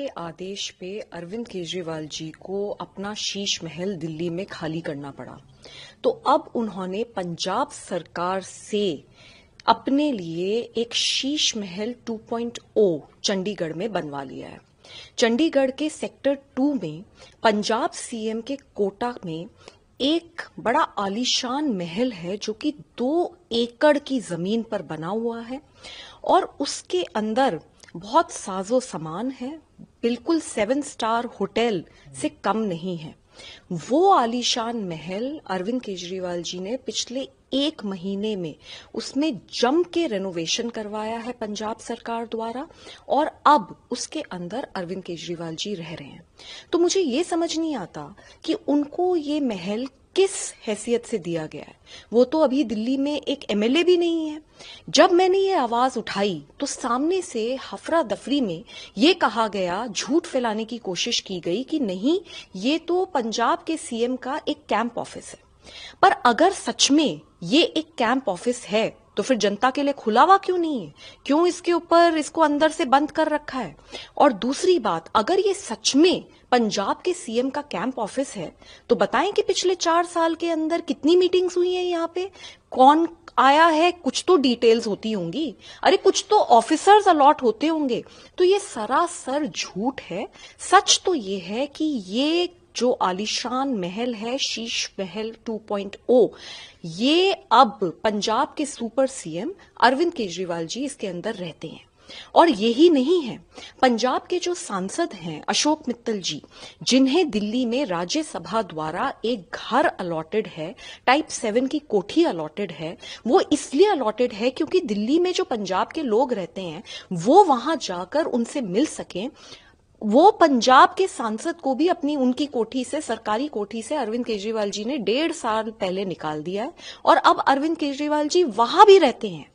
के आदेश पे अरविंद केजरीवाल जी को अपना शीश महल दिल्ली में खाली करना पड़ा। तो अब उन्होंने पंजाब सरकार से अपने लिए एक शीश महल 2.0 चंडीगढ़ में बनवा लिया है। चंडीगढ़ के सेक्टर 2 में पंजाब सीएम के कोटा में एक बड़ा आलीशान महल है जो कि 2 एकड़ की जमीन पर बना हुआ है और उसके अंदर बहुत साजो सामान है, बिल्कुल 7 स्टार होटल से कम नहीं है। वो आलीशान महल अरविंद केजरीवाल जी ने पिछले 1 महीने में उसमें जम के रेनोवेशन करवाया है पंजाब सरकार द्वारा और अब उसके अंदर अरविंद केजरीवाल जी रह रहे हैं। तो मुझे ये समझ नहीं आता कि उनको ये महल किस हैसियत से दिया गया है। वो तो अभी दिल्ली में एक एमएलए भी नहीं है। जब मैंने ये आवाज उठाई तो सामने से हफरा दफरी में ये कहा गया, झूठ फैलाने की कोशिश की गई कि नहीं, ये तो पंजाब के सीएम का एक कैंप ऑफिस है। पर अगर सच में ये एक कैंप ऑफिस है तो फिर जनता के लिए खुला हुआ क्यों नहीं है? क्यों इसके ऊपर इसको अंदर से बंद कर रखा है? और दूसरी बात, अगर ये सच में पंजाब के सीएम का कैंप ऑफिस है तो बताएं कि पिछले 4 साल के अंदर कितनी मीटिंग्स हुई हैं यहाँ पे, कौन आया है, कुछ तो डिटेल्स होती होंगी, अरे कुछ तो ऑफिसर्स अलॉट होते होंगे। तो ये सरासर झूठ है। सच तो ये है कि ये जो आलीशान महल है, शीश महल 2.0, ये अब पंजाब के सुपर सीएम अरविंद केजरीवाल जी इसके अंदर रहते हैं। और यही नहीं है, पंजाब के जो सांसद हैं अशोक मित्तल जी, जिन्हें दिल्ली में राज्यसभा द्वारा एक घर अलॉटेड है, टाइप 7 की कोठी अलॉटेड है, वो इसलिए अलॉटेड है क्योंकि दिल्ली में जो पंजाब के लोग रहते हैं वो वहां जाकर उनसे मिल सकें। वो पंजाब के सांसद को भी अपनी उनकी कोठी से, सरकारी कोठी से अरविंद केजरीवाल जी ने 1.5 साल पहले निकाल दिया है और अब अरविंद केजरीवाल जी वहां भी रहते हैं।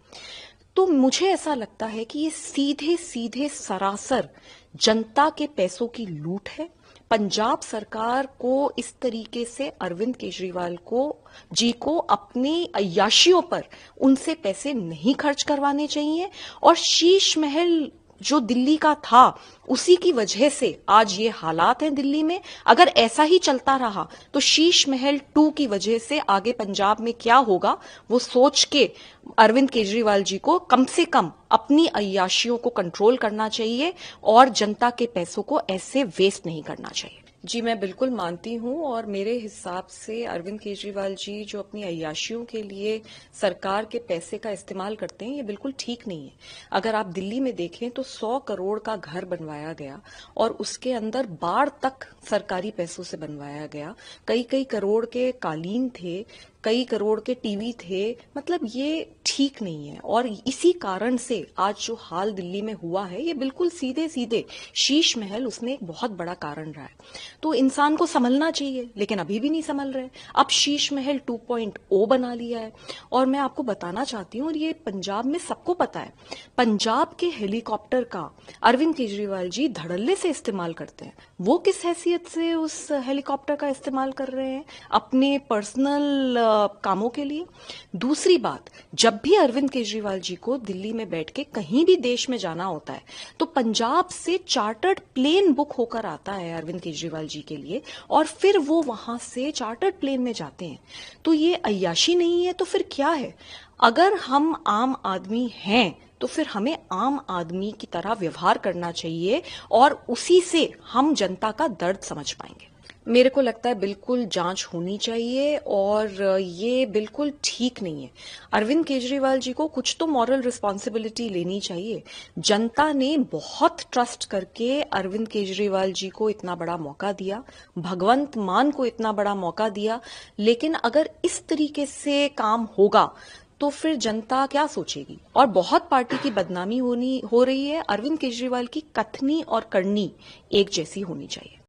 तो मुझे ऐसा लगता है कि ये सीधे सीधे सरासर जनता के पैसों की लूट है। पंजाब सरकार को इस तरीके से अरविंद केजरीवाल को अपनी अय्याशियों पर उनसे पैसे नहीं खर्च करवाने चाहिए। और शीश महल जो दिल्ली का था उसी की वजह से आज ये हालात हैं दिल्ली में। अगर ऐसा ही चलता रहा तो शीश महल 2 की वजह से आगे पंजाब में क्या होगा वो सोच के अरविंद केजरीवाल जी को कम से कम अपनी अय्याशियों को कंट्रोल करना चाहिए और जनता के पैसों को ऐसे वेस्ट नहीं करना चाहिए। जी, मैं बिल्कुल मानती हूं और मेरे हिसाब से अरविंद केजरीवाल जी जो अपनी अय्याशियों के लिए सरकार के पैसे का इस्तेमाल करते हैं ये बिल्कुल ठीक नहीं है। अगर आप दिल्ली में देखें तो 100 करोड़ का घर बनवाया गया और उसके अंदर बाड़ तक सरकारी पैसों से बनवाया गया। कई कई करोड़ के कालीन थे, कई करोड़ के टीवी थे। मतलब ये ठीक नहीं है और इसी कारण से आज जो हाल दिल्ली में हुआ है ये बिल्कुल सीधे सीधे शीश महल उसमें एक बहुत बड़ा कारण रहा है। तो इंसान को संभलना चाहिए, लेकिन अभी भी नहीं संभल रहे। अब शीश महल 2.0 बना लिया है और मैं आपको बताना चाहती हूँ, और ये पंजाब में सबको पता है, पंजाब के हेलीकॉप्टर का अरविंद केजरीवाल जी धड़ल्ले से इस्तेमाल करते हैं। वो किस हैसियत से उस हेलीकॉप्टर का इस्तेमाल कर रहे हैं? अपने पर्सनल कामों के लिए। दूसरी बात, जब भी अरविंद केजरीवाल जी को दिल्ली में बैठ के कहीं भी देश में जाना होता है तो पंजाब से चार्टर्ड प्लेन बुक होकर आता है अरविंद केजरीवाल जी के लिए और फिर वो वहां से चार्टर्ड प्लेन में जाते हैं। तो ये अय्याशी नहीं है तो फिर क्या है? अगर हम आम आदमी हैं तो फिर हमें आम आदमी की तरह व्यवहार करना चाहिए और उसी से हम जनता का दर्द समझ पाएंगे। मेरे को लगता है बिल्कुल जांच होनी चाहिए और ये बिल्कुल ठीक नहीं है। अरविंद केजरीवाल जी को कुछ तो मॉरल रिस्पॉन्सिबिलिटी लेनी चाहिए। जनता ने बहुत ट्रस्ट करके अरविंद केजरीवाल जी को इतना बड़ा मौका दिया, भगवंत मान को इतना बड़ा मौका दिया, लेकिन अगर इस तरीके से काम होगा तो फिर जनता क्या सोचेगी? और बहुत पार्टी की बदनामी हो रही है। अरविंद केजरीवाल की कथनी और करनी एक जैसी होनी चाहिए।